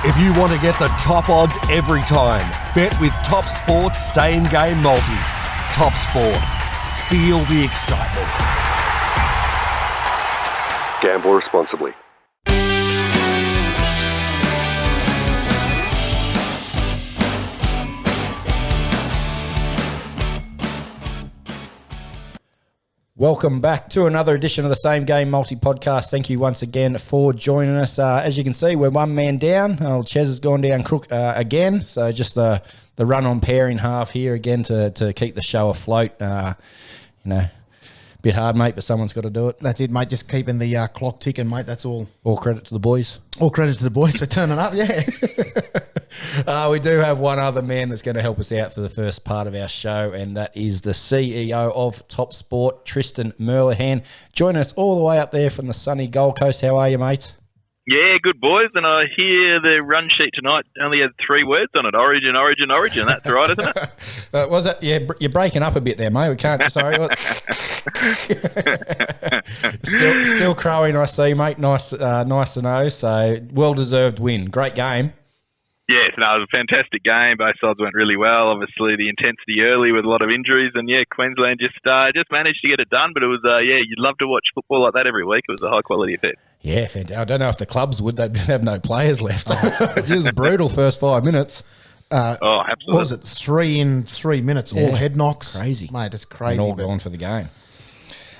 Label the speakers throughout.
Speaker 1: If you want to get the top odds every time, bet with Top Sport's Same Game Multi. Top Sport. Feel the excitement. Gamble responsibly.
Speaker 2: Welcome back to another edition of the Same Game Multi Podcast. Thank you once again for joining us. As you can see, we're one man down. Ches has gone down crook again, so just the run on pair in half here again to keep the show afloat. Bit hard, mate, but someone's got to do it.
Speaker 3: That's it, mate. Just keeping the clock ticking, mate. That's all.
Speaker 2: All credit to the boys.
Speaker 3: All credit to the boys for turning up, yeah.
Speaker 2: We do have one other man that's going to help us out for the first part of our show, and that is the CEO of Top Sport, Tristan Merlehan. Join us all the way up there from the sunny Gold Coast. How are you, mate?
Speaker 4: Yeah, good boys. And I hear the run sheet tonight only had 3 words on it: Origin, Origin, Origin. That's right, isn't it?
Speaker 2: Was it? Yeah, you're breaking up a bit there, mate. We can't. Sorry. still crowing, I see, mate. Nice to know. So well-deserved win. Great game.
Speaker 4: Yes, no, it was a fantastic game. Both sides went really well. Obviously, the intensity early with a lot of injuries, and Queensland just managed to get it done. But it was you'd love to watch football like that every week. It was a high quality affair. Yeah,
Speaker 2: fantastic. I don't know if the clubs would. They'd have no players left. It was brutal first 5 minutes.
Speaker 4: Absolutely.
Speaker 3: What was it? 3 in 3 minutes. All head knocks.
Speaker 2: Crazy,
Speaker 3: mate. It's crazy.
Speaker 2: And all gone for the game.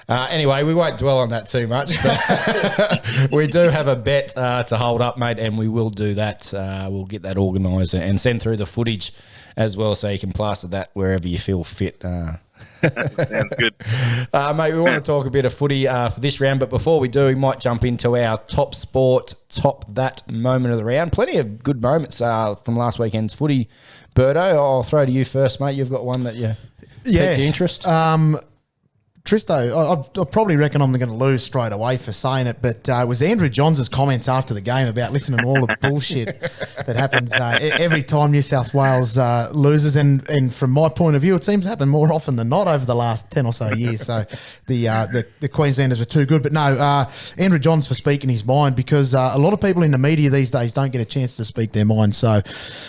Speaker 2: Anyway, we won't dwell on that too much, but we do have a bet to hold up, mate, and we will do that. We'll get that organised and send through the footage as well so you can plaster that wherever you feel fit.
Speaker 4: Sounds good.
Speaker 2: Mate, we want to talk a bit of footy for this round, but before we do, we might jump into our Top Sport, Top That moment of the round. Plenty of good moments from last weekend's footy. Birdo, I'll throw to you first, mate. You've got one that piqued your interest.
Speaker 3: Tristo, I probably reckon I'm going to lose straight away for saying it, but it was Andrew Johns' comments after the game about listening to all the bullshit that happens every time New South Wales loses, and from my point of view, it seems to happen more often than not over the last 10 or so years. So the Queenslanders were too good. But no, Andrew Johns for speaking his mind, because a lot of people in the media these days don't get a chance to speak their mind. So,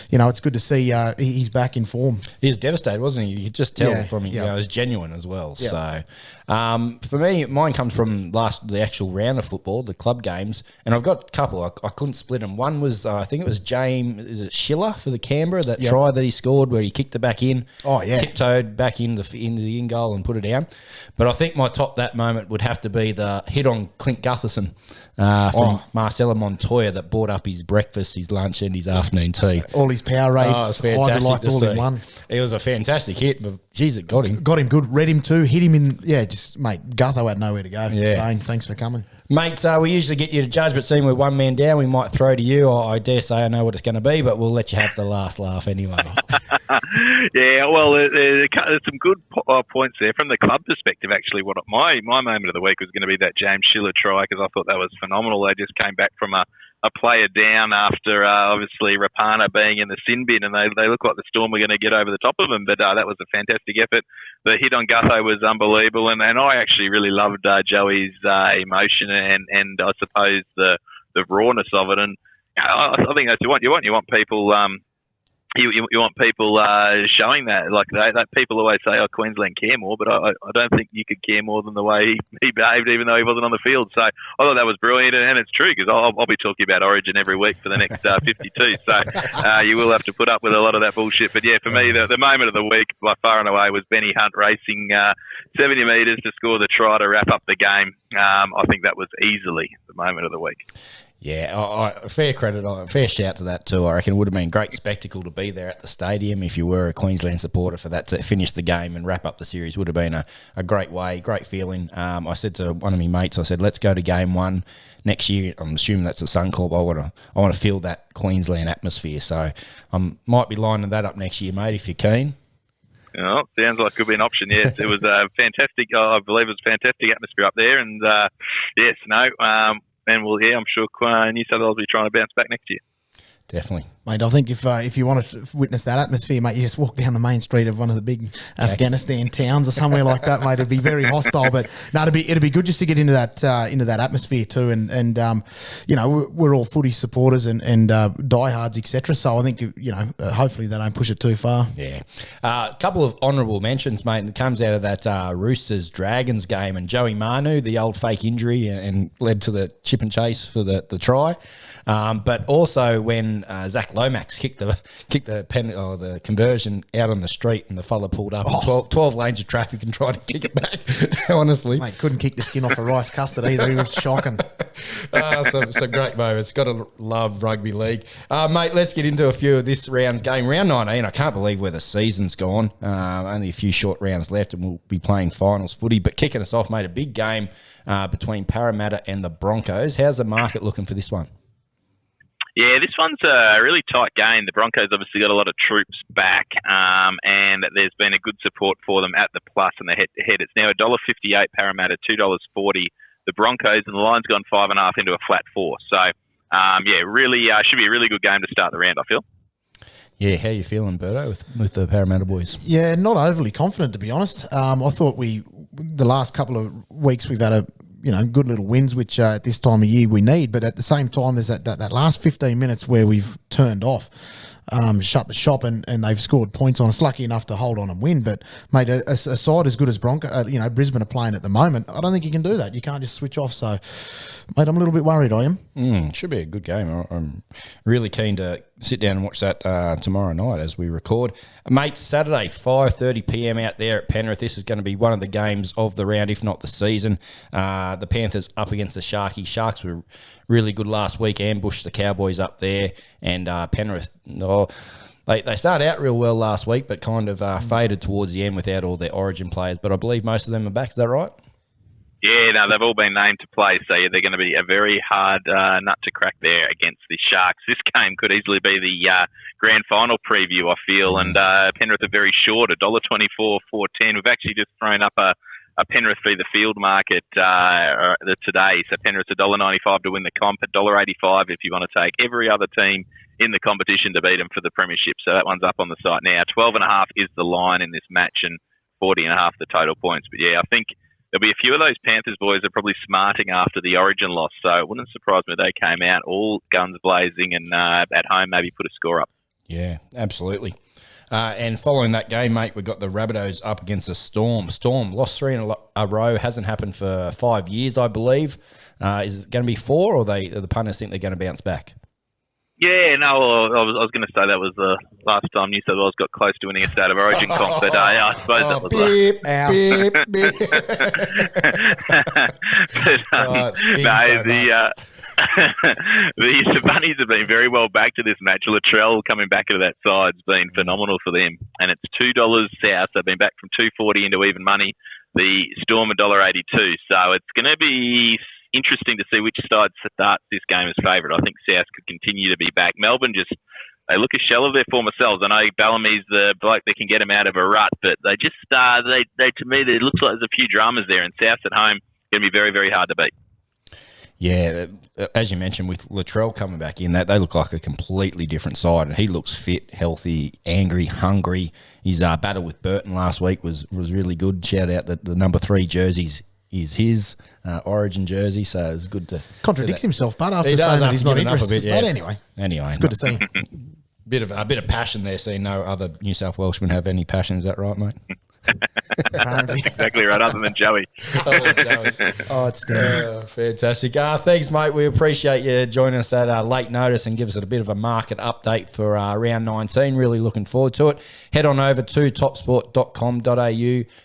Speaker 3: it's good to see he's back in form.
Speaker 2: He was devastated, wasn't he? You could just tell from him. It was genuine as well. Yeah. So. For me, mine comes from the actual round of football, the club games, and I've got a couple. I couldn't split them. One was, I think it was Schiller for the Canberra, that try that he scored where he kicked it back in, tiptoed back into the in goal and put it down. But I think my top that moment would have to be the hit on Clint Gutherson from Marcelo Montoya that bought up his breakfast, his lunch and his afternoon tea.
Speaker 3: All his power rates, highlights all in one.
Speaker 2: It was a fantastic hit, but geez, it got him.
Speaker 3: Got him good, read him too, hit him in, mate, Gutho had nowhere to go.
Speaker 2: Yeah.
Speaker 3: Bane, thanks for coming.
Speaker 2: Mate, we usually get you to judge, but seeing we're one man down, we might throw to you. I dare say I know what it's going to be, but we'll let you have the last laugh anyway.
Speaker 4: Yeah, well, there's some good points there from the club perspective. Actually, what my moment of the week was going to be that James Schiller try, because I thought that was phenomenal. They just came back from a player down after obviously Rapana being in the sin bin, and they look like the Storm were going to get over the top of them. But that was a fantastic effort. The hit on Gutho was unbelievable, and I actually really loved Joey's emotion and I suppose the rawness of it. And I think that's what you want. You want people. You want people showing that, like that. People always say, "Oh, Queensland care more," but I don't think you could care more than the way he behaved, even though he wasn't on the field. So I thought that was brilliant, and it's true, because I'll be talking about Origin every week for the next 52. So you will have to put up with a lot of that bullshit. But yeah, for me, the moment of the week by far and away was Benny Hunt racing 70 metres to score the try to wrap up the game. I think that was easily the moment of the week.
Speaker 2: Yeah, fair credit, fair shout to that too. I reckon it would have been a great spectacle to be there at the stadium if you were a Queensland supporter, for that to finish the game and wrap up the series. Would have been a great way, great feeling. I said to one of my mates, I said, let's go to game 1 next year. I'm assuming that's a Suncorp. I want to feel that Queensland atmosphere. So I might be lining that up next year, mate, if you're keen.
Speaker 4: Oh, sounds like it could be an option, yes. It was a fantastic, I believe it was a fantastic atmosphere up there. And and I'm sure New South Wales will be trying to bounce back next year.
Speaker 2: Definitely.
Speaker 3: Mate, I think if you want to witness that atmosphere, mate, you just walk down the main street of one of the big Afghanistan towns or somewhere like that, mate. It'd be very hostile, but no, it'd be good just to get into that atmosphere too. And you know, we're all footy supporters and diehards, etc. So I think hopefully they don't push it too far.
Speaker 2: Yeah, a couple of honourable mentions, mate. And it comes out of that Roosters Dragons game, and Joey Manu, the old fake injury, and led to the chip and chase for the try. But also when Zach Lomax kicked the pen or the conversion out on the street, and the fella pulled up in 12 lanes of traffic and tried to kick it back. Honestly,
Speaker 3: mate, couldn't kick the skin off a rice custard either. He was shocking.
Speaker 2: Some great moments. Got to love rugby league, mate. Let's get into a few of this round's game. Round 19. I can't believe where the season's gone. Only a few short rounds left, and we'll be playing finals footy. But kicking us off, mate, a big game between Parramatta and the Broncos. How's the market looking for this one?
Speaker 4: Yeah, this one's a really tight game. The Broncos obviously got a lot of troops back, and there's been a good support for them at the plus and the head. It's now $1.58 Parramatta, $2.40 the Broncos, and the line's gone 5.5 into a flat 4. So, really should be a really good game to start the round, I feel.
Speaker 2: Yeah, how you feeling, Berto, with the Parramatta boys?
Speaker 3: Yeah, not overly confident, to be honest. I thought the last couple of weeks we've had good little wins, which at this time of year we need. But at the same time, there's that last 15 minutes where we've turned off, shut the shop, and they've scored points on us. Lucky enough to hold on and win. But, mate, a side as good as Brisbane are playing at the moment, I don't think you can do that. You can't just switch off. So, mate, I'm a little bit worried, I am.
Speaker 2: Should be a good game. I'm really keen to sit down and watch that tomorrow night as we record. Mate, Saturday, 5:30 p.m. out there at Penrith. This is going to be one of the games of the round, if not the season. The Panthers up against the Sharkies. Sharks were really good last week, ambushed the Cowboys up there, and Penrith, they started out real well last week, but kind of faded towards the end without all their Origin players. But I believe most of them are back. Is that right?
Speaker 4: Yeah, no, they've all been named to play, so they're going to be a very hard nut to crack there against the Sharks. This game could easily be the grand final preview, I feel, and Penrith are very short, $1.24, $4.10. We've actually just thrown up a Penrith v. the field market today, so Penrith's $1.95 to win the comp, $1.85 if you want to take every other team in the competition to beat them for the premiership, so that one's up on the site now. 12.5 is the line in this match, and 40.5 the total points. But yeah, I think there'll be a few of those Panthers boys that are probably smarting after the Origin loss, so it wouldn't surprise me if they came out all guns blazing and at home maybe put a score up.
Speaker 2: Yeah, absolutely. And following that game, mate, we've got the Rabbitohs up against the Storm. Storm lost 3 in a row, hasn't happened for 5 years, I believe. Is it going to be 4, or the punters think they're going to bounce back?
Speaker 4: Yeah, no, I was going to say that was the last time New South Wales got close to winning a State of Origin comp, but I suppose that was
Speaker 3: beep.
Speaker 4: The Bunnies have been very well back to this match. Latrell coming back into that side's been phenomenal for them, and it's $2 south. They've been back from $2.40 into even money. The Storm $1.82, so it's going to be interesting to see which side starts this game as favourite. I think South could continue to be back. Melbourne they look a shell of their former selves. I know Bellamy's the bloke that can get them out of a rut, but they just to me, it looks like there's a few dramas there, and South at home going to be very, very hard to beat.
Speaker 2: Yeah, as you mentioned, with Latrell coming back in, they look like a completely different side, and he looks fit, healthy, angry, hungry. His battle with Burton last week was really good. Shout out that the number 3 jerseys is his Origin jersey, so it's good to
Speaker 3: contradicts himself, but after saying that he's not interested.
Speaker 2: Yeah.
Speaker 3: But anyway,
Speaker 2: it's
Speaker 3: good to see.
Speaker 2: A bit of passion there. Seeing no other New South Welshmen have any passion. Is that right, mate?
Speaker 4: Exactly right, other than Joey.
Speaker 3: It stands.
Speaker 2: Fantastic. Thanks, mate. We appreciate you joining us at late notice and give us a bit of a market update for round 19. Really looking forward to it. Head on over to topsport.com.au.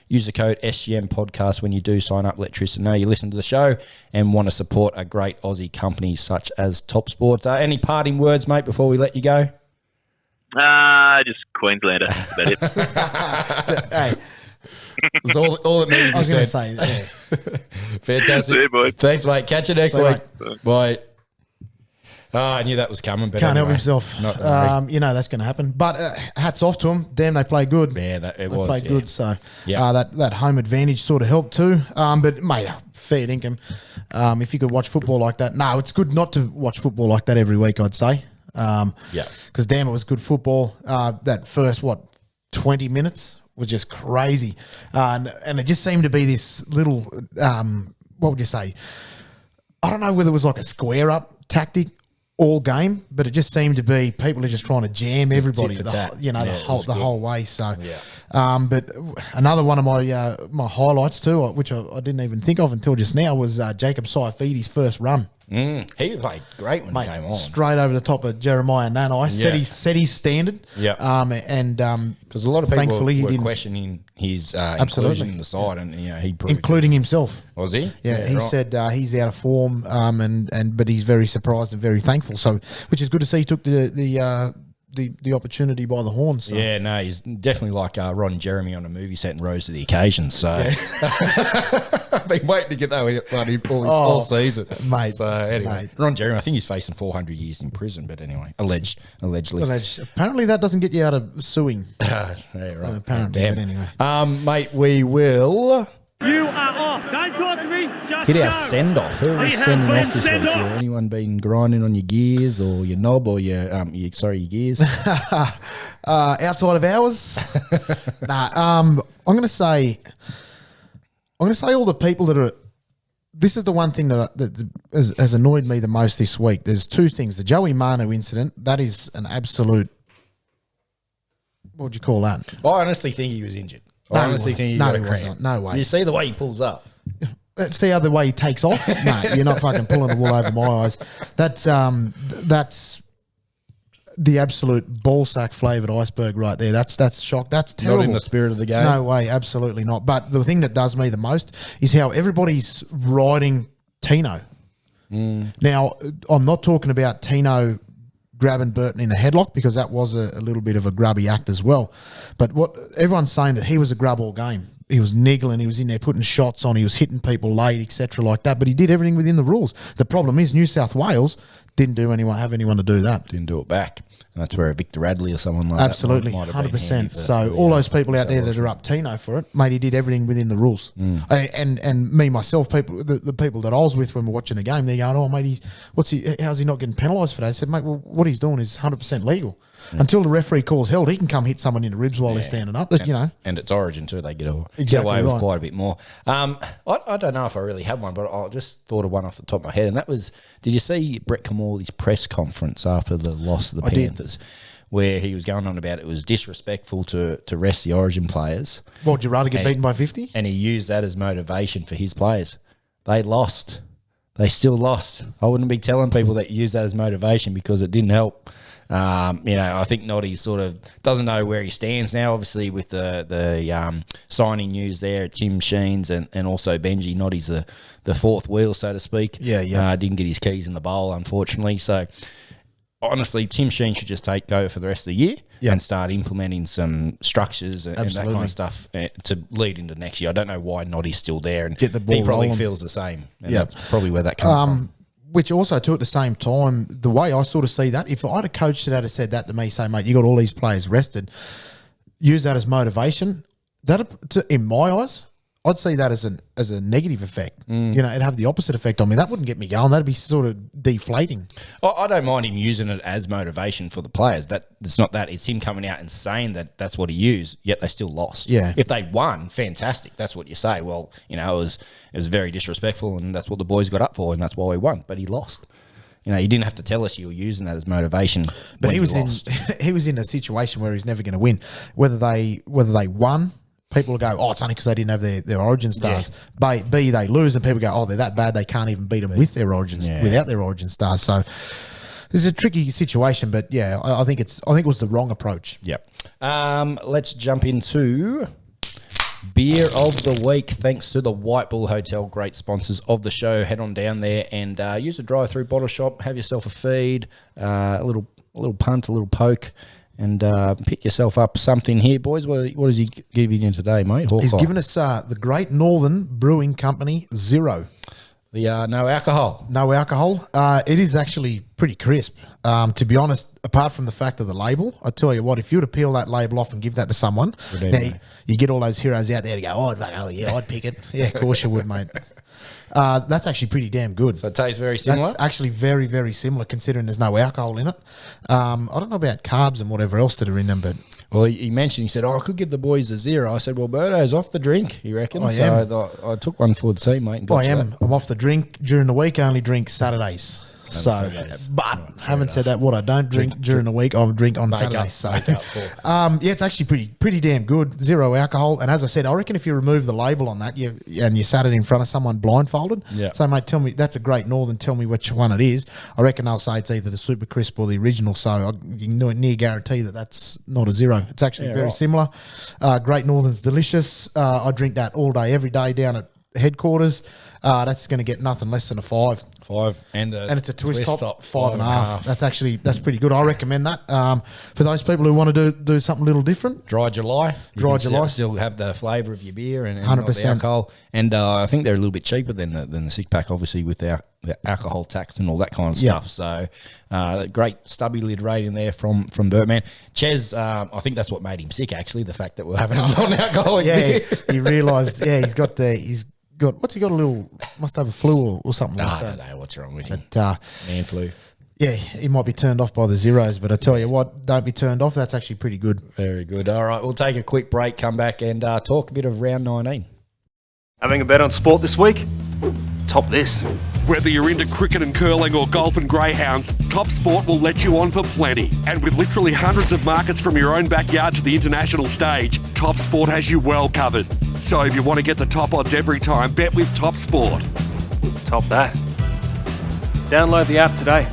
Speaker 2: Use the code SGM podcast when you do sign up. Let Tristan know you listen to the show and want to support a great Aussie company such as Top Sport. Any parting words, mate, before we let you go?
Speaker 4: Just Queenslander. That's it.
Speaker 3: Hey,
Speaker 2: that's all it needed.
Speaker 3: I was going to say, yeah.
Speaker 2: Fantastic.
Speaker 4: See you, boys.
Speaker 2: Thanks, mate. Catch you next week. Bye. I knew that was coming, but
Speaker 3: can't
Speaker 2: anyway,
Speaker 3: help himself. That's going to happen. But hats off to him. Damn, they played good.
Speaker 2: Yeah, they
Speaker 3: played good. So that home advantage sort of helped too. But mate, fair dinkum. If you could watch football like that, no, it's good not to watch football like that every week, I'd say. Because damn, it was good football. That first 20 minutes was just crazy, and it just seemed to be this little what would you say? I don't know whether it was like a square up tactic all game, but it just seemed to be people are just trying to jam everybody, the whole way. So, but another one of my highlights too, which I didn't even think of until just now, was Jacob Saifidi's first run.
Speaker 2: He played great when he came on.
Speaker 3: Straight over the top of Jeremiah Nanai. Set his standard.
Speaker 2: Because a lot of people were questioning his inclusion in the side, and he proved
Speaker 3: including himself.
Speaker 2: Was he?
Speaker 3: Yeah, he said he's out of form, but he's very surprised and very thankful. So, which is good to see. He took the opportunity by the horns. So.
Speaker 2: Yeah, no, he's definitely like Ron Jeremy on a movie set and rose to the occasion. So I've been waiting to get that all season,
Speaker 3: mate.
Speaker 2: So anyway, Ron Jeremy, I think he's facing 400 years in prison, but anyway, allegedly.
Speaker 3: Apparently, that doesn't get you out of suing.
Speaker 2: Yeah, right.
Speaker 3: Apparently,
Speaker 2: damn.
Speaker 3: But anyway,
Speaker 2: mate, we will.
Speaker 5: You are off. Don't talk to me. Just
Speaker 2: hit our
Speaker 5: go.
Speaker 2: send off. Who are we sending off this week? Anyone been grinding on your gears or your knob or your gears?
Speaker 3: Outside of hours, I'm going to say all the people that are. This is the one thing that has annoyed me the most this week. There's two things: the Joey Manu incident. That is an absolute. What would you call that?
Speaker 2: I honestly think he was injured. I honestly think he got a cramp.
Speaker 3: No way.
Speaker 2: You see the way he pulls up.
Speaker 3: See how the way he takes off? No, you're not fucking pulling the wool over my eyes. That's the absolute ballsack flavoured iceberg right there. That's shock. That's terrible.
Speaker 2: Not in the spirit of the game.
Speaker 3: No way, absolutely not. But the thing that does me the most is how everybody's riding Tino. Now, I'm not talking about Tino grabbing Burton in a headlock, because that was a little bit of a grubby act as well. But what everyone's saying, that he was a grub all game. He was niggling, he was in there putting shots on, he was hitting people late, etc. like that. But he did everything within the rules. The problem is New South Wales didn't have anyone to do that.
Speaker 2: Didn't do it back. And that's where Victor Radley or someone like
Speaker 3: absolutely,
Speaker 2: that might have been
Speaker 3: 100%. So all those people out there that are up Tino for it, mate, he did everything within the rules. And me, myself, the people that I was with when we were watching the game, they're going, oh, mate, how's he not getting penalised for that? I said, mate, well, what he's doing is 100% legal. Until the referee calls held, he can come hit someone in the ribs while he's standing up.
Speaker 2: And it's Origin too; they get
Speaker 3: Exactly
Speaker 2: away with quite a bit more. I don't know if I really have one, but I just thought of one off the top of my head, and that was: did you see Brett Kamali's press conference after the loss of the Panthers, where he was going on about it was disrespectful to rest the Origin players?
Speaker 3: What, would you rather get beaten by 50?
Speaker 2: And he used that as motivation for his players. They lost. They still lost. I wouldn't be telling people that you use that as motivation, because it didn't help. I think Noddy sort of doesn't know where he stands now. Obviously, with the signing news there, Tim Sheens and also Benji. Noddy's the fourth wheel, so to speak.
Speaker 3: Yeah.
Speaker 2: Didn't get his keys in the bowl, unfortunately. So, honestly, Tim Sheen should just take over for the rest of the year and start implementing some structures and that kind of stuff to lead into next year. I don't know why Noddy's still there, and
Speaker 3: get the ball
Speaker 2: he probably
Speaker 3: rolling.
Speaker 2: feels the same. And that's probably where that comes from.
Speaker 3: Which also, too, at the same time, the way I sort of see that, if I had a coach that had said that to me, say, mate, you got all these players rested, use that as motivation, in my eyes, I'd see that as a negative effect. It'd have the opposite effect on me. That wouldn't get me going. That'd be sort of deflating.
Speaker 2: I don't mind him using it as motivation for the players. It's not that. It's him coming out and saying that that's what he used, yet they still lost.
Speaker 3: Yeah.
Speaker 2: If they'd won, fantastic. That's what you say. Well, it was very disrespectful, and that's what the boys got up for, and that's why we won. But he lost. You didn't have to tell us you were using that as motivation.
Speaker 3: But he was in a situation where he's never going to win. Whether they won, people will go, oh, it's only because they didn't have their Origin stars. Yeah. B, they lose, and people go, oh, they're that bad, they can't even beat them with their Origins, without their Origin stars. So this is a tricky situation, but I think it was the wrong approach.
Speaker 2: Yep. Let's jump into beer of the week. Thanks to the Whitebull Hotel, great sponsors of the show. Head on down there and use a drive-through bottle shop. Have yourself a feed, a little punt, a little poke. And pick yourself up something here, boys. What is he giving you today, mate? Hawkeye.
Speaker 3: He's given us the Great Northern Brewing Company 0.
Speaker 2: The no alcohol.
Speaker 3: No alcohol. It is actually pretty crisp. To be honest, apart from the fact of the label, I tell you what, if you were to peel that label off and give that to someone, now you get all those heroes out there to go, oh yeah, I'd pick it. Yeah, of course you would, mate. That's actually pretty damn good.
Speaker 2: So it tastes very similar?
Speaker 3: That's actually very, very similar considering there's no alcohol in it. I don't know about carbs and whatever else that are in them, but...
Speaker 2: Well, he mentioned, he said, I could give the boys a 0. I said, well, Birdo's off the drink, he reckons. I took one for the team, mate. And
Speaker 3: I am. I'm off the drink during the week. I only drink Saturdays. But having said that, what I don't drink during the week, I'll drink on Saturdays. So, yeah, it's actually pretty damn good. 0 alcohol, and as I said, I reckon if you remove the label on that, and you sat it in front of someone blindfolded, so mate, tell me that's a Great Northern. Tell me which one it is. I reckon they'll say it's either the Super Crisp or the original. So you can near guarantee that that's not a 0. It's actually very similar. Great Northern's delicious. I drink that all day, every day down at headquarters. That's going to get nothing less than a 5.
Speaker 2: 5 and it's
Speaker 3: a twist top 5.5. That's pretty good. I recommend that for those people who want to do something a little different.
Speaker 2: Dry July. Still have the flavour of your beer and 100% the alcohol. And I think they're a little bit cheaper than the 6-pack, obviously, with the alcohol tax and all that kind of stuff. So great stubby lid rating there from Bert, man. Ches, I think that's what made him sick, actually, the fact that we're having a non-alcoholic beer.
Speaker 3: He realised, what's he got, a little, must have a flu or something like that.
Speaker 2: I don't know what's wrong with him. Man flu.
Speaker 3: Yeah, he might be turned off by the zeros, but I tell you what, don't be turned off. That's actually pretty good.
Speaker 2: Very good. All right, we'll take a quick break, come back and talk a bit of round 19.
Speaker 6: Having a bet on sport this week? Top this.
Speaker 1: Whether you're into cricket and curling or golf and greyhounds, Top Sport will let you on for plenty. And with literally hundreds of markets from your own backyard to the international stage, Top Sport has you well covered. So if you want to get the top odds every time, bet with Top Sport.
Speaker 6: Top that. Download the app today.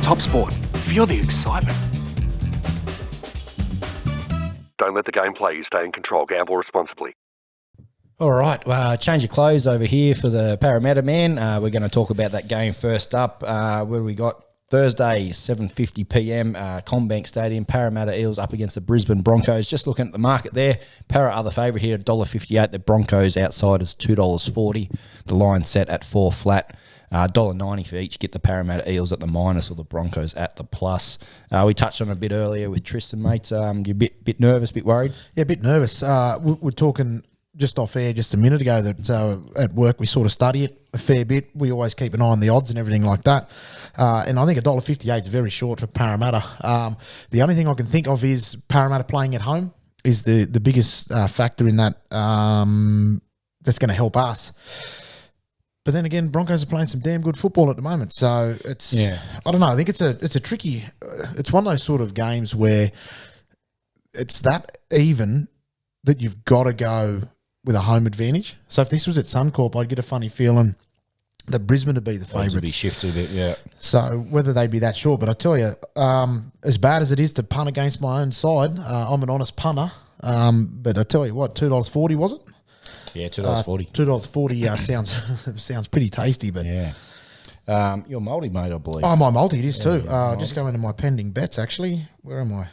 Speaker 6: Top Sport. Feel the excitement.
Speaker 1: Don't let the game play you. Stay in control. Gamble responsibly.
Speaker 2: All right, change of clothes over here for the Parramatta man. We're going to talk about that game first up. Where we got Thursday, 7:50 p.m, Combank Stadium, Parramatta Eels up against the Brisbane Broncos. Just looking at the market there, Parra are the favourite here at $1.58. The Broncos outsiders $2.40. The line set at 4 flat. $1.90 for each. Get the Parramatta Eels at the minus or the Broncos at the plus. We touched on it a bit earlier with Tristan, mate. You're a bit nervous, bit worried?
Speaker 3: Yeah, a bit nervous. We're talking just off air just a minute ago that at work we sort of study it a fair bit. We always keep an eye on the odds and everything like that. And I think $1.58 is very short for Parramatta. The only thing I can think of is Parramatta playing at home is the biggest factor in that that's going to help us. But then again, Broncos are playing some damn good football at the moment. So it's, I don't know. I think it's a tricky, it's one of those sort of games where it's that even that you've got to go with a home advantage. So if this was at Suncorp, I'd get a funny feeling that Brisbane would be the favourites.
Speaker 2: Would be shifted a bit, yeah.
Speaker 3: So whether they'd be that short, but I tell you, as bad as it is to punt against my own side, I'm an honest punter. But I tell you what, $2.40 was it?
Speaker 2: Yeah, $2.40.
Speaker 3: $2.40 sounds pretty tasty, but
Speaker 2: you're multi, mate, I believe.
Speaker 3: Oh, my multi, it is too. Just go into my pending bets. Actually, where am I?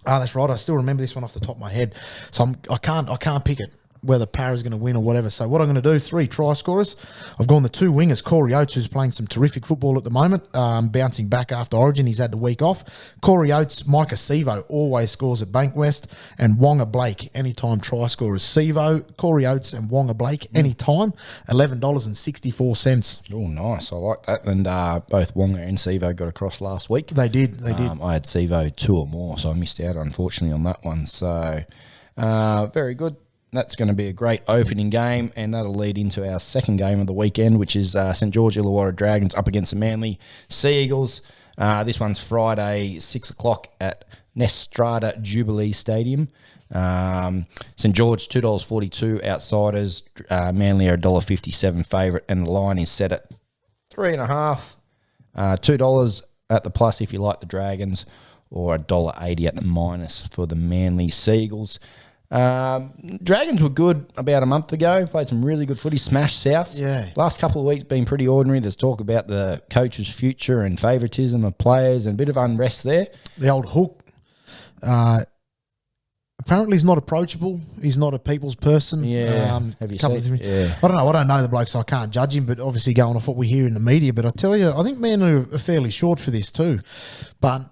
Speaker 3: That's right. I still remember this one off the top of my head. So I can't pick it whether Parra's going to win or whatever. So what I'm going to do, 3 try scorers. I've gone the 2 wingers. Corey Oates, who's playing some terrific football at the moment, bouncing back after Origin. He's had the week off. Corey Oates, Micah Sevo always scores at Bankwest, and Wonga Blake, anytime try scorers. Sevo, Corey Oates, and Wonga Blake, anytime, $11.64.
Speaker 2: Oh, nice. I like that. And both Wonga and Sevo got across last week.
Speaker 3: They did. I
Speaker 2: had Sevo 2 or more, so I missed out, unfortunately, on that one. So very good. That's going to be a great opening game, and that'll lead into our second game of the weekend, which is St George Illawarra Dragons up against the Manly Sea Eagles. This one's Friday, 6 o'clock at Nestrada Jubilee Stadium. St George, $2.42 outsiders. Manly are $1.57 favourite, and the line is set at 3.5. $2 at the plus if you like the Dragons, or $1.80 at the minus for the Manly Sea Eagles. Dragons were good about a month ago. Played some really good footy. Smashed South.
Speaker 3: Yeah.
Speaker 2: Last couple of weeks been pretty ordinary. There's talk about the coach's future and favouritism of players and a bit of unrest there.
Speaker 3: The old hook. I apparently he's not approachable. He's not a people's person.
Speaker 2: Yeah. Have you seen? Yeah.
Speaker 3: I don't know. I don't know the bloke, so I can't judge him. But obviously, going off what we hear in the media. But I tell you, I think Manly are fairly short for this too. But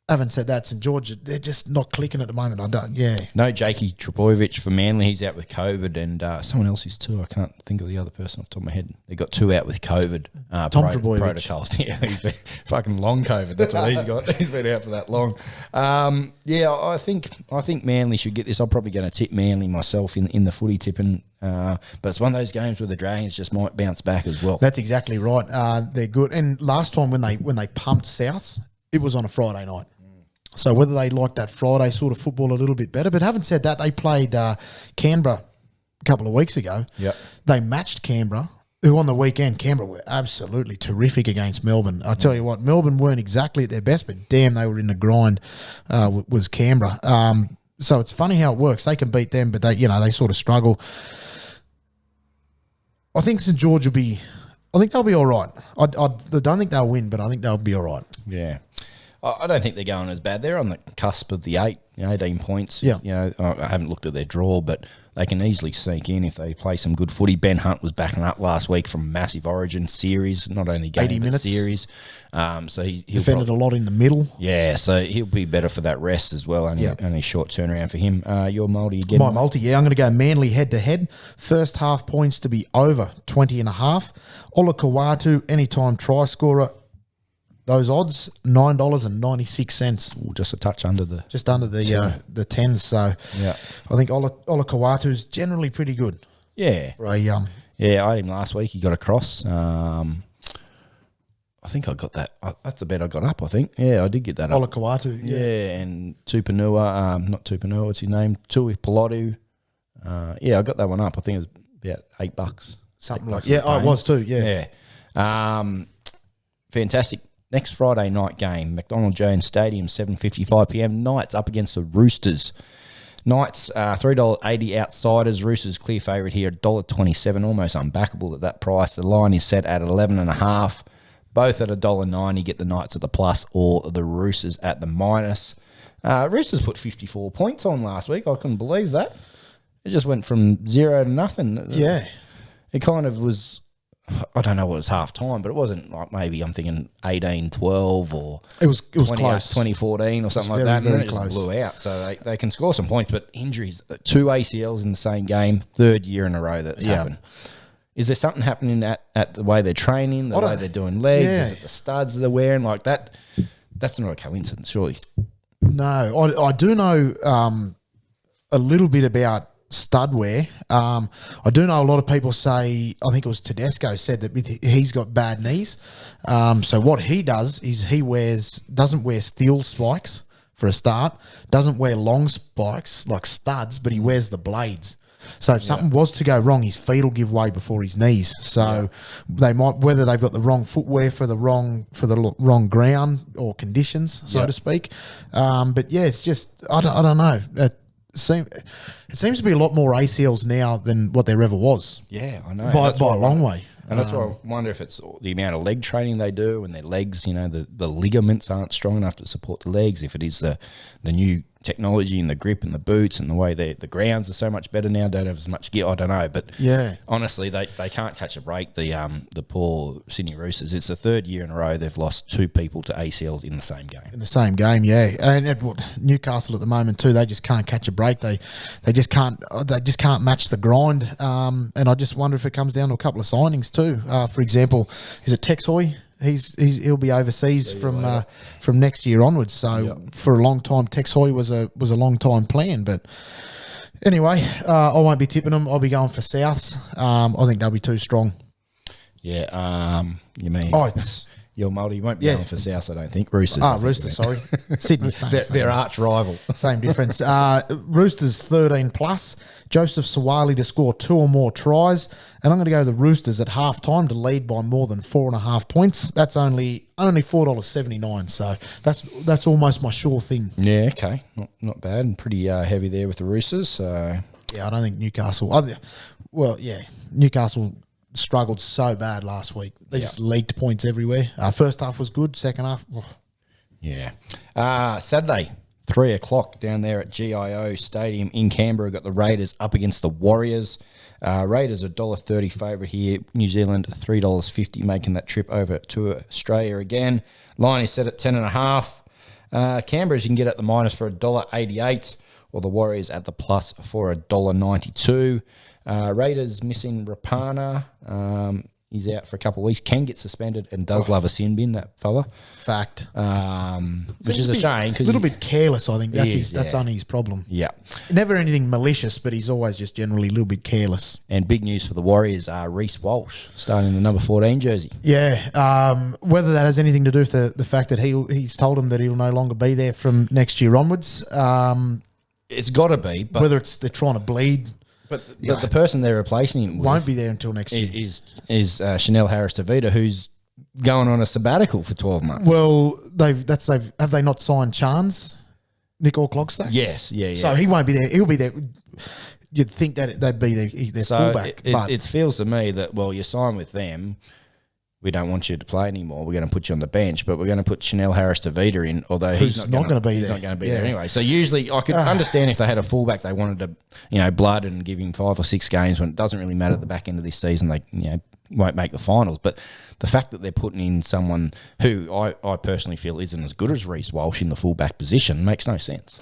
Speaker 3: having said that, St George, they're just not clicking at the moment. I don't. Yeah.
Speaker 2: No, Jakey Trbojevic for Manly. He's out with COVID, and someone else is too. I can't think of the other person off the top of my head. They got 2 out with COVID.
Speaker 3: Tom Trbojevic.
Speaker 2: Protocols. Yeah, he's been fucking long COVID. That's what he's got. He's been out for that long. Yeah, I think Manly should get this. I'm probably going to tip Manly myself in the footy tipping. But it's one of those games where the Dragons just might bounce back as well.
Speaker 3: That's exactly right. They're good. And last time when they pumped Souths, it was on a Friday night. So whether they like that Friday sort of football a little bit better. But having said that, they played Canberra a couple of weeks ago.
Speaker 2: Yep.
Speaker 3: They matched Canberra, who on the weekend, Canberra were absolutely terrific against Melbourne. I tell you what, Melbourne weren't exactly at their best, but damn, they were in the grind, was Canberra. So it's funny how it works. They can beat them, but they sort of struggle. I think St George will be... I think they'll be all right. I don't think they'll win, but I think they'll be all right.
Speaker 2: Yeah. I don't think they're going as bad. They're on the cusp of the 18 points.
Speaker 3: Yeah.
Speaker 2: I haven't looked at their draw, but they can easily sneak in if they play some good footy. Ben Hunt was backing up last week from a massive Origin series, not only game,
Speaker 3: 80
Speaker 2: but
Speaker 3: minutes.
Speaker 2: Series. So he'll
Speaker 3: defended a lot in the middle.
Speaker 2: Yeah, so he'll be better for that rest as well. Only short turnaround for him. Your multi again?
Speaker 3: My multi, yeah. I'm going to go Manly head-to-head. First half points to be over 20.5. Ola Kawatu, anytime try scorer. Those odds, $9.96.
Speaker 2: Ooh, just a touch under the...
Speaker 3: Just under the 10s. So
Speaker 2: yeah.
Speaker 3: I think Ola Kawatu's generally pretty good.
Speaker 2: Yeah.
Speaker 3: For a,
Speaker 2: yeah, I had him last week. He got across. I think I got that. That's the bet I got up, I think. Yeah, I did get that
Speaker 3: Ola
Speaker 2: up.
Speaker 3: Kawatu,
Speaker 2: yeah. And Tupanua, not Tupanua, what's his name? Tui Pilotu. Yeah, I got that one up. I think it was about $8.
Speaker 3: Something like that. Yeah, it was too,
Speaker 2: yeah. Fantastic. Next Friday night game, McDonald Jones Stadium, 7:55pm. Knights up against the Roosters. Knights, $3.80 outsiders. Roosters clear favourite here, $1.27, almost unbackable at that price. The line is set at 11.5. Both at $1.90. Get the Knights at the plus or the Roosters at the minus. Roosters put 54 points on last week. I couldn't believe that. It just went from 0 to nothing.
Speaker 3: Yeah.
Speaker 2: It kind of was... I don't know what it was half time, but it wasn't like maybe I'm thinking 18-12 or
Speaker 3: it was close,
Speaker 2: 2014 or something like that.
Speaker 3: Very
Speaker 2: and it just blew out. So they can score some points, but injuries, 2 ACLs in the same game, 3rd year in a row that's happened. Is there something happening at the way they're training, the way they're doing legs? Yeah. Is it the studs they're wearing like that? That's not a coincidence, surely.
Speaker 3: No, I do know a little bit about stud wear. I do know a lot of people say, I think it was Tedesco said that he's got bad knees. So what he does is he doesn't wear steel spikes for a start, doesn't wear long spikes like studs, but he wears the blades. So if something was to go wrong, his feet will give way before his knees. So they might, whether they've got the wrong footwear for the wrong ground or conditions, so to speak. But yeah, it's just I don't know. It seems to be a lot more ACLs now than what there ever was.
Speaker 2: Yeah, I know.
Speaker 3: By a long way.
Speaker 2: And that's why I wonder if it's the amount of leg training they do and their legs, the ligaments aren't strong enough to support the legs. If it is the new technology and the grip and the boots and the way the grounds are so much better now, don't have as much gear. I don't know. But honestly, they can't catch a break, the poor Sydney Roosters. It's the 3rd year in a row they've lost 2 people to ACLs in the same game.
Speaker 3: In the same game, yeah. And Newcastle at the moment too, they just can't catch a break. They just can't match the grind. And I just wonder if it comes down to a couple of signings too. For example, is it Tex Hoy? He'll be overseas from next year onwards. So for a long time, Tex Hoy was a long time plan. But anyway, I won't be tipping them. I'll be going for Souths. I think they'll be too strong.
Speaker 2: Yeah. You mean? Your multi, you won't be going for South, I don't think. Roosters.
Speaker 3: Roosters, sorry. Sydney,
Speaker 2: their arch rival.
Speaker 3: Same difference. Roosters 13 plus. Joseph Sawali to score 2 or more tries. And I'm going to go the Roosters at halftime to lead by more than 4.5 points. That's only $4.79. So that's almost my sure thing.
Speaker 2: Yeah, okay. Not bad and pretty heavy there with the Roosters. So
Speaker 3: yeah, I don't think Newcastle. Newcastle struggled so bad last week. They just leaked points everywhere. First half was good. Second half,
Speaker 2: yeah. Saturday, 3 o'clock down there at GIO Stadium in Canberra. Got the Raiders up against the Warriors. Raiders $1.30 favourite here. New Zealand $3.50, making that trip over to Australia again. Line is set at 10.5. Canberra's you can get at the minus for $1.88, or the Warriors at the plus for $1.92. Raiders missing Rapana. He's out for a couple of weeks. Can get suspended and does love a sin bin, that fella.
Speaker 3: Fact.
Speaker 2: Which is a shame.
Speaker 3: A little bit careless, I think. That's only his problem.
Speaker 2: Yeah.
Speaker 3: Never anything malicious, but he's always just generally a little bit careless.
Speaker 2: And big news for the Warriors, Reece Walsh starting the number 14 jersey.
Speaker 3: Yeah. Whether that has anything to do with the fact that he's told him that he'll no longer be there from next year onwards.
Speaker 2: It's got to be. But
Speaker 3: whether it's they're trying to bleed. But
Speaker 2: the person they're replacing him with
Speaker 3: won't be there until next year.
Speaker 2: Is Chanel Harris-Tavita, who's going on a sabbatical for 12 months.
Speaker 3: Well, have they not signed Chance, Nick Orklogstack?
Speaker 2: Yes, yeah.
Speaker 3: So he won't be there. He'll be there. You'd think that they'd be their fullback.
Speaker 2: It feels to me that, well, you sign with them, we don't want you to play anymore. We're going to put you on the bench, but we're going to put Chanel Harris-Tavita in, although he's not going to be there. He's not going to be there anyway. So usually I could understand if they had a fullback they wanted to, blood and give him 5 or 6 games when it doesn't really matter at the back end of this season. They, won't make the finals. But the fact that they're putting in someone who I personally feel isn't as good as Reece Walsh in the fullback position makes no sense.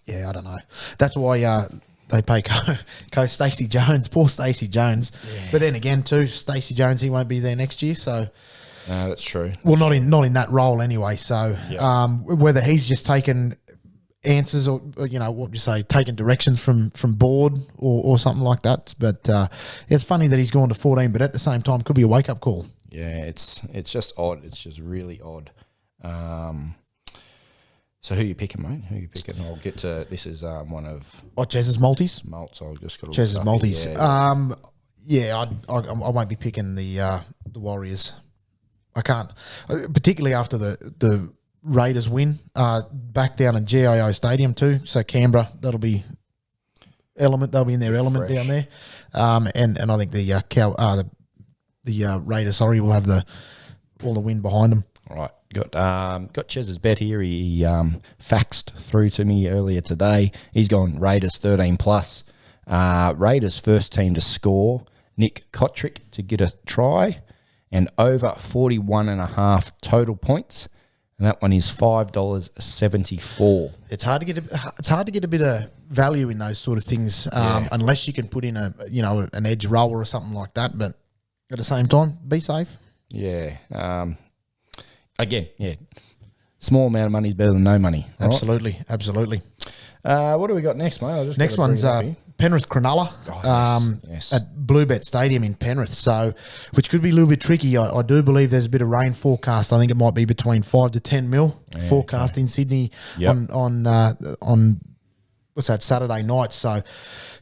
Speaker 3: Yeah, I don't know. That's why they pay Coach Stacey Jones, poor Stacey Jones. Yeah. But then again, too, Stacey Jones, he won't be there next year. So
Speaker 2: no, that's true.
Speaker 3: Well, not in that role anyway. So whether he's just taken answers or what you say, taking directions from board or something like that. But it's funny that he's gone to 14, but at the same time, could be a wake up call.
Speaker 2: Yeah, it's just odd. It's just really odd. So who are you picking, mate? Who are you picking? I'll get to this. Is one of
Speaker 3: Chez's multis.
Speaker 2: Malts. I just got
Speaker 3: Chez's multis. Yeah, I won't be picking the Warriors. I can't, particularly after the Raiders win back down in GIO Stadium too. So Canberra, that'll be element. They'll be in their element fresh down there. And I think the Raiders, will have all the wind behind them.
Speaker 2: All right. Got Chez's bet here. He faxed through to me earlier today. He's gone Raiders 13+. Raiders first team to score. Nick Kotrick to get a try, and over 41.5 total points. And that one is $5.74.
Speaker 3: It's hard to get a bit of value in those sort of things, unless you can put in an edge roller or something like that. But at the same time, be safe.
Speaker 2: Yeah. Again, small amount of money is better than no money.
Speaker 3: Absolutely, right? Absolutely.
Speaker 2: What do we got next, mate?
Speaker 3: Next one's Penrith Cronulla at Bluebet Stadium in Penrith. So, which could be a little bit tricky. I do believe there's a bit of rain forecast. I think it might be between 5 to 10 mil forecast in Sydney on what's that, Saturday night. So,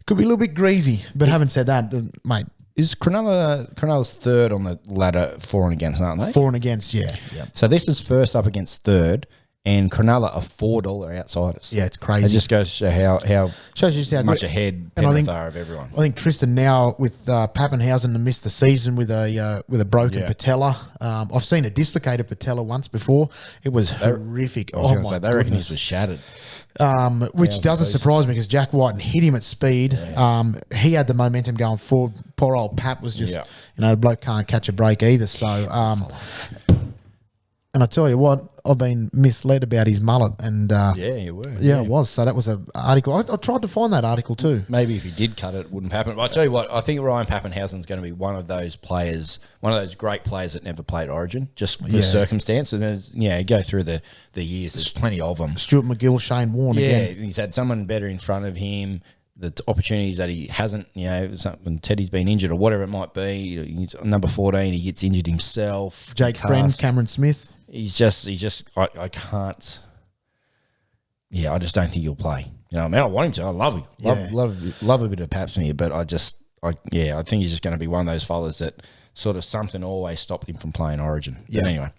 Speaker 3: could be a little bit greasy. But having said that, mate.
Speaker 2: Is Cronulla's third on the ladder for and against, aren't they?
Speaker 3: For and against, yeah.
Speaker 2: So this is first up against third, and Cronulla are $4 outsiders.
Speaker 3: Yeah, it's crazy.
Speaker 2: It just goes to show how much
Speaker 3: great,
Speaker 2: ahead Penrith are of everyone.
Speaker 3: I think Tristan now with Pappenhausen to miss the season with a broken patella. I've seen a dislocated patella once before. It was horrific.
Speaker 2: I was going to say, they reckon his was shattered.
Speaker 3: Which doesn't surprise me because Jack White hit him at speed. He had the momentum going forward. Poor old Pap was just, the bloke can't catch a break either. So, and I tell you what, I've been misled about his mullet. And
Speaker 2: you were.
Speaker 3: Yeah, it was. So that was an article. I tried to find that article too.
Speaker 2: Maybe if he did cut it, it wouldn't happen. But I tell you what, I think Ryan Pappenhausen's going to be one of those players, one of those great players that never played Origin, just for circumstance. And go through the years, there's plenty of them.
Speaker 3: Stuart McGill, Shane Warne again.
Speaker 2: Yeah, he's had someone better in front of him. The opportunities that he hasn't, when Teddy's been injured or whatever it might be. He's number 14, he gets injured himself.
Speaker 3: Jake Friend, Cameron Smith.
Speaker 2: I can't. Yeah, I just don't think he'll play. I want him to. I love him. Love a bit of Paps here, but I think he's just going to be one of those fellas that sort of something always stopped him from playing Origin. Yeah. But anyway.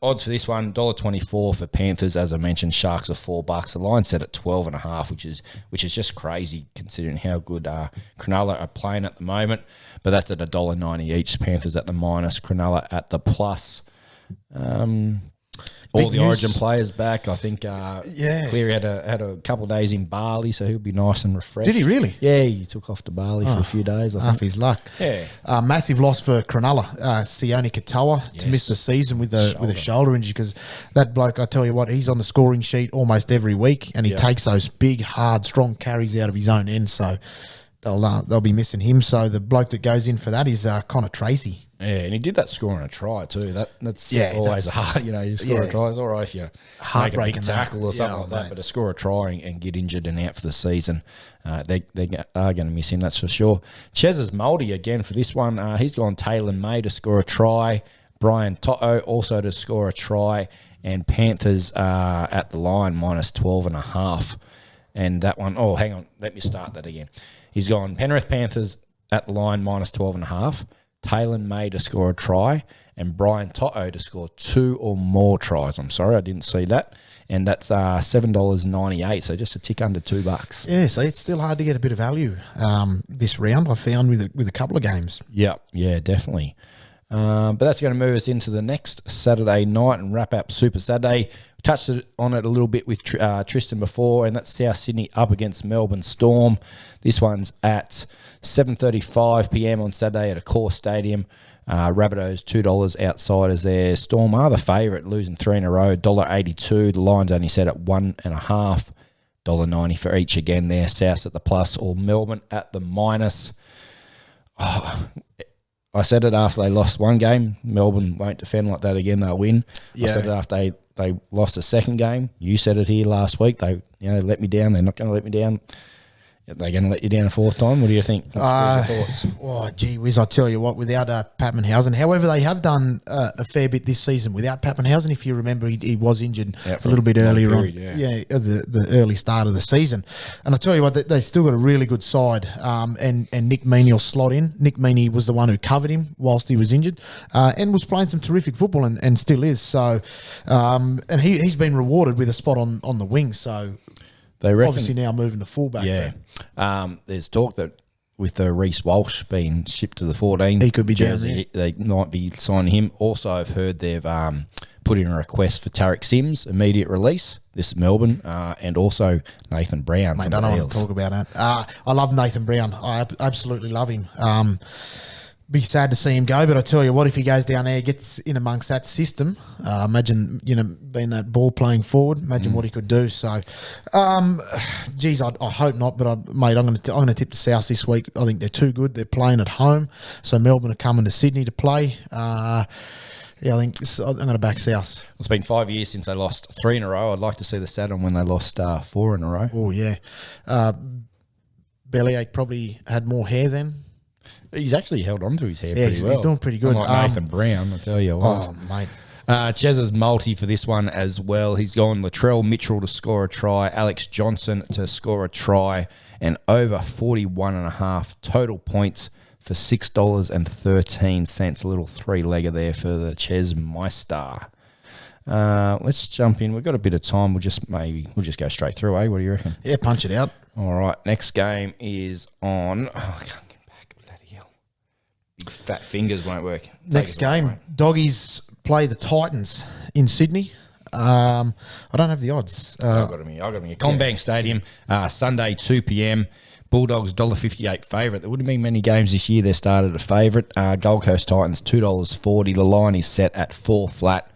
Speaker 2: Odds for this one, $1.24 for Panthers. As I mentioned, Sharks are $4. The line set at 12.5, which is just crazy considering how good Cronulla are playing at the moment. But that's at $1.90 each. Panthers at the minus, Cronulla at the plus. All the Origin players back. I think Cleary had a couple of days in Bali, so he'll be nice and refreshed.
Speaker 3: Did he really?
Speaker 2: Yeah, he took off to Bali for a few days. I think.
Speaker 3: Half his luck.
Speaker 2: Yeah.
Speaker 3: Massive loss for Cronulla, Sione Katoa, to miss the season with a shoulder injury, because that bloke, I tell you what, he's on the scoring sheet almost every week, and he takes those big, hard, strong carries out of his own end, so they'll be missing him. So the bloke that goes in for that is Connor Tracy.
Speaker 2: Yeah, and he did that scoring a try too. That's always hard. You score a try. It's all right if you make a big tackle or something like that, but to score a try and get injured and out for the season, they are going to miss him, that's for sure. Chez's Muldy again for this one. He's gone Taylor May to score a try. Brian Toto also to score a try. And Panthers at the line minus 12.5. And that one, hang on, let me start that again. He's gone Penrith Panthers at the line minus 12.5. Taylor May to score a try, and Brian Toto to score 2 or more tries. I'm sorry, I didn't see that. And that's $7.98, so just a tick under $2.
Speaker 3: Yeah, so it's still hard to get a bit of value this round, I found, with a couple of games.
Speaker 2: Yeah, definitely. But that's going to move us into the next Saturday night and wrap up Super Saturday. We touched on it a little bit with Tristan before, and that's South Sydney up against Melbourne Storm. This one's at 7:35 p.m. on Saturday at Accor Stadium. Rabbitohs $2 outsiders there. Storm are the favourite, losing 3 in a row, $1.82. The line's only set at 1.5, $1.90 for each again there. South at the plus or Melbourne at the minus. I said it after they lost one game. Melbourne won't defend like that again. They'll win. Yeah. I said it after they lost the second game. You said it here last week. They let me down. They're not going to let me down. Are they going to let you down a fourth time? What do you think? What's your thoughts?
Speaker 3: Oh, gee whiz, I tell you what, without Pappenhausen. However, they have done a fair bit this season without Pappenhausen. If you remember, he was injured for a little bit earlier on. The early start of the season. And I tell you what, they still got a really good side. And Nick Meaney will slot in. Nick Meaney was the one who covered him whilst he was injured, and was playing some terrific football and still is. So, and he's been rewarded with a spot on the wing. So. They reckon, obviously now moving to fullback.
Speaker 2: Yeah. There's talk that with Reece Walsh being shipped to the 14,
Speaker 3: he could be down there.
Speaker 2: They might be signing him. Also, I've heard they've put in a request for Tarek Sims, immediate release. This is Melbourne, and also Nathan Brown.
Speaker 3: Mate, I don't want to talk about that. I love Nathan Brown. I absolutely love him. Be sad to see him go, but I tell you what, if he goes down there, gets in amongst that system, imagine being that ball playing forward. Imagine what he could do. So, geez, I hope not. But I'm going to tip the South this week. I think they're too good. They're playing at home, so Melbourne are coming to Sydney to play. I think I'm going to back South.
Speaker 2: It's been 5 years since they lost 3 in a row. I'd like to see the stat on when they lost 4 in a row.
Speaker 3: Oh yeah, Bellyache probably had more hair then.
Speaker 2: He's actually held on to his hair pretty well.
Speaker 3: He's doing pretty good.
Speaker 2: Unlike Nathan Brown, I tell you what.
Speaker 3: Oh, mate.
Speaker 2: Chez's multi for this one as well. He's gone Latrell Mitchell to score a try, Alex Johnson to score a try, and over 41.5 total points for $6.13. A little 3-legger there for the Chez Meister. Let's jump in. We've got a bit of time. We'll just go straight through, eh? What do you reckon?
Speaker 3: Yeah, punch it out.
Speaker 2: All right. Next game is on. I can't get back. Bloody hell. Big fat fingers won't work.
Speaker 3: Next game, Doggies play the Titans in Sydney. I don't have the odds.
Speaker 2: I got them here. Combank Stadium, Sunday 2 p.m. Bulldogs $1.58 favourite. There wouldn't be many games this year they started a favourite. Gold Coast Titans $2.40. The line is set at 4 flat.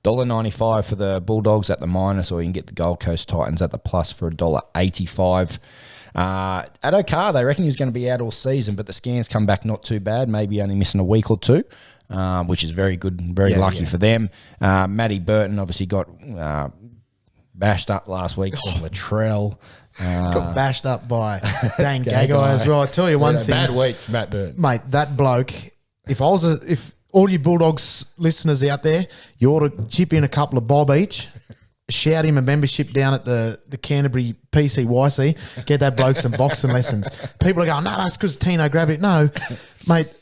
Speaker 2: $1.95 for the Bulldogs at the minus, or you can get the Gold Coast Titans at the plus for $1.85. Addo-Carr, they reckon he was going to be out all season, but the scans come back not too bad, maybe only missing a week or two, which is very good and very lucky for them. Matty Burton obviously got bashed up last week from Latrell.
Speaker 3: Got bashed up by Dane Gagai as well. I tell you one thing.
Speaker 2: Bad week for Matt Burton.
Speaker 3: Mate, that bloke, if all you Bulldogs listeners out there, you ought to chip in a couple of bob each, shout him a membership down at the Canterbury PCYC, get that bloke some boxing lessons. People are going, no, it's because Tino grabbed it. No, mate,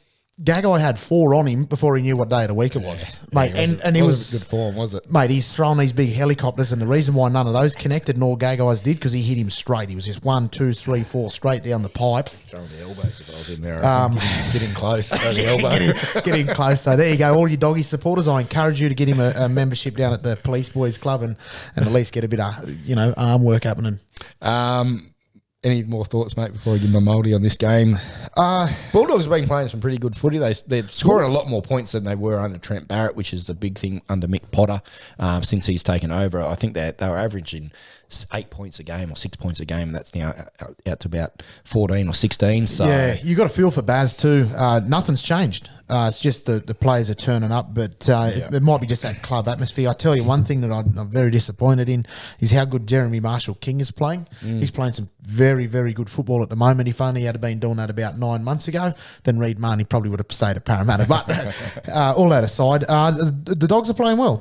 Speaker 3: Gagai had 4 on him before he knew what day of the week it was, mate. And he was
Speaker 2: good form, was it,
Speaker 3: mate? He's throwing these big helicopters, and the reason why none of those connected nor Gagai's did because he hit him straight. He was just 1, 2, 3, 4 straight down the pipe.
Speaker 2: Throwing the elbows if I was in there. Getting close. The elbow.
Speaker 3: Getting close. So there you go, all you doggy supporters. I encourage you to get him a membership down at the Police Boys Club and at least get a bit of arm work happening.
Speaker 2: Any more thoughts, mate, before I give my multi on this game? Bulldogs have been playing some pretty good footy. They're scoring a lot more points than they were under Trent Barrett, which is the big thing under Mick Potter since he's taken over. I think they were averaging 8 points a game or 6 points a game, and that's now out to about 14 or 16. So
Speaker 3: yeah, you got a feel for Baz too. Nothing's changed. It's just the players are turning up, but it might be just that club atmosphere. I tell you one thing that I'm very disappointed in is how good Jeremy Marshall-King is playing. He's playing some very, very good football at the moment. If only he had been doing that about 9 months ago, then Reid Marnie probably would have stayed at Parramatta. But all that aside, the Dogs are playing well.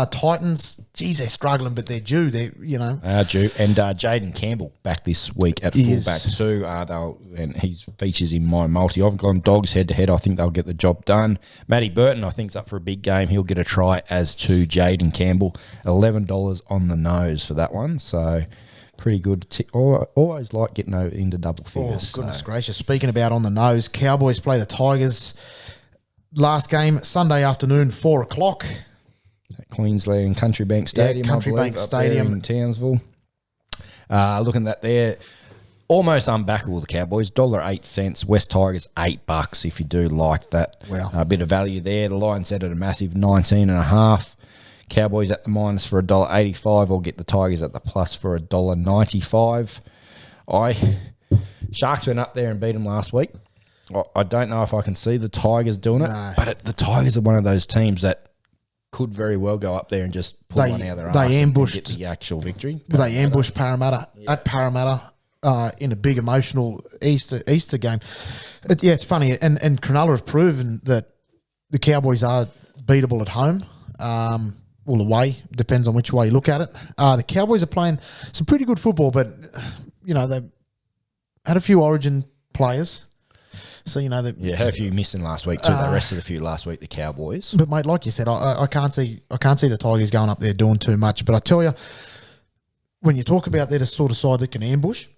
Speaker 3: Titans, geez, they're struggling, but they're due. They're due.
Speaker 2: And Jaden Campbell back this week at fullback too. And he features in my multi. I've gone Dogs head to head. I think they'll get the job done. Matty Burton, I think, is up for a big game. He'll get a try, as to Jaden Campbell. $11 on the nose for that one. So pretty good. Always like getting into double figures.
Speaker 3: Oh, goodness gracious. Speaking about on the nose, Cowboys play the Tigers. Last game, Sunday afternoon, 4 o'clock.
Speaker 2: At Queensland Country Bank Stadium.
Speaker 3: Country Bank Stadium
Speaker 2: in Townsville. Looking at there. Almost unbackable, the Cowboys. $1.08. West Tigers, $8 if you do like that.
Speaker 3: Wow.
Speaker 2: A bit of value there. The line set at a massive 19.5. Cowboys at the minus for $1.85. I'll get the Tigers at the plus for $1.95. Sharks went up there and beat them last week. I don't know if I can see the Tigers doing it, but the Tigers are one of those teams that could very well go up there and just pull one out of their arse and get the actual victory.
Speaker 3: They ambushed Parramatta at Parramatta. In a big emotional Easter game. It's funny. And Cronulla have proven that the Cowboys are beatable at home. Well, away. Depends on which way you look at it. The Cowboys are playing some pretty good football, but, they've had a few Origin players. So, they
Speaker 2: had a few missing last week too. They rested a few last week, the Cowboys.
Speaker 3: But, mate, like you said, I can't see the Tigers going up there doing too much. But I tell you, when you talk about they're the sort of side that can ambush,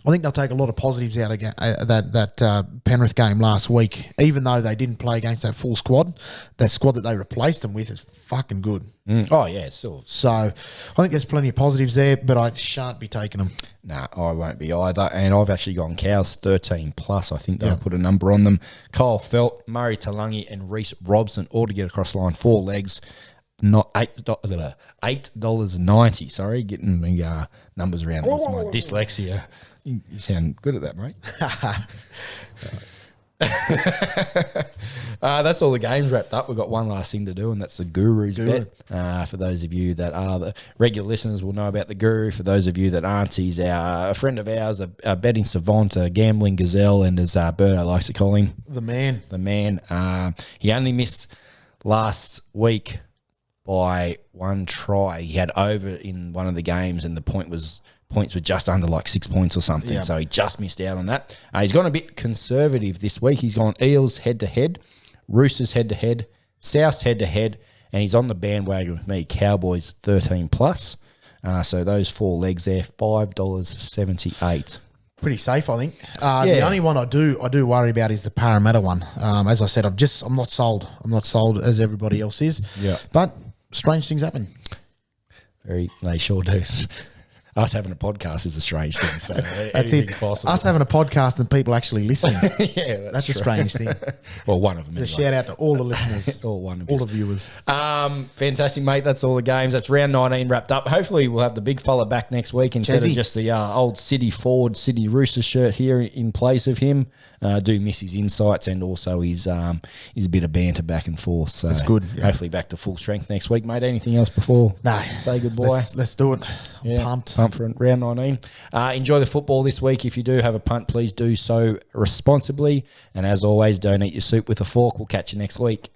Speaker 3: I think they'll take a lot of positives out of that Penrith game last week. Even though they didn't play against that full squad, that squad that they replaced them with is fucking good.
Speaker 2: Oh, yeah, still.
Speaker 3: So I think there's plenty of positives there, but I shan't be taking them.
Speaker 2: No, I won't be either. And I've actually gone Cows 13+. I think they'll put a number on them. Kyle Felt, Murray Talangi and Reece Robson all to get across the line, 4 legs. Not $8.90. Sorry, getting the numbers around. It's my dyslexia. You sound good at that, mate. That's all the games wrapped up. We've got one last thing to do, and that's the Guru's bet. For those of you that are the regular listeners will know about the Guru. For those of you that aren't, he's a friend of ours, a betting savant, a gambling gazelle, and as Berto likes to call him,
Speaker 3: the man.
Speaker 2: The man. He only missed last week by 1 try. He had over in one of the games, and the points were just under like 6 points or something. Yep. So he just missed out on that. He's gone a bit conservative this week. He's gone Eels head-to-head, Roosters head-to-head, Souths head-to-head, and he's on the bandwagon with me, Cowboys 13+. So those 4 legs there, $5.78.
Speaker 3: Pretty safe, I think. The only one I do worry about is the Parramatta one. As I said, I'm not sold. I'm not sold as everybody else is.
Speaker 2: Yeah.
Speaker 3: But strange things happen.
Speaker 2: They sure do. Us having a podcast is a strange thing. So
Speaker 3: that's it. Possible. Us having a podcast and people actually listening. That's a strange thing.
Speaker 2: Well, one of them.
Speaker 3: A shout out to all the listeners,
Speaker 2: all
Speaker 3: the viewers.
Speaker 2: Fantastic, mate. That's all the games. That's round 19 wrapped up. Hopefully, we'll have the big fella back next week instead of just the old City forward, City Roosters shirt here in place of him. Do miss his insights and also his a bit of banter back and forth. So
Speaker 3: that's good. Yeah.
Speaker 2: Hopefully, back to full strength next week, mate. Anything else before?
Speaker 3: No.
Speaker 2: Say goodbye.
Speaker 3: Let's do it. I'm pumped
Speaker 2: for round 19. Enjoy the football this week. If you do have a punt, please do so responsibly. And as always, don't eat your soup with a fork. We'll catch you next week.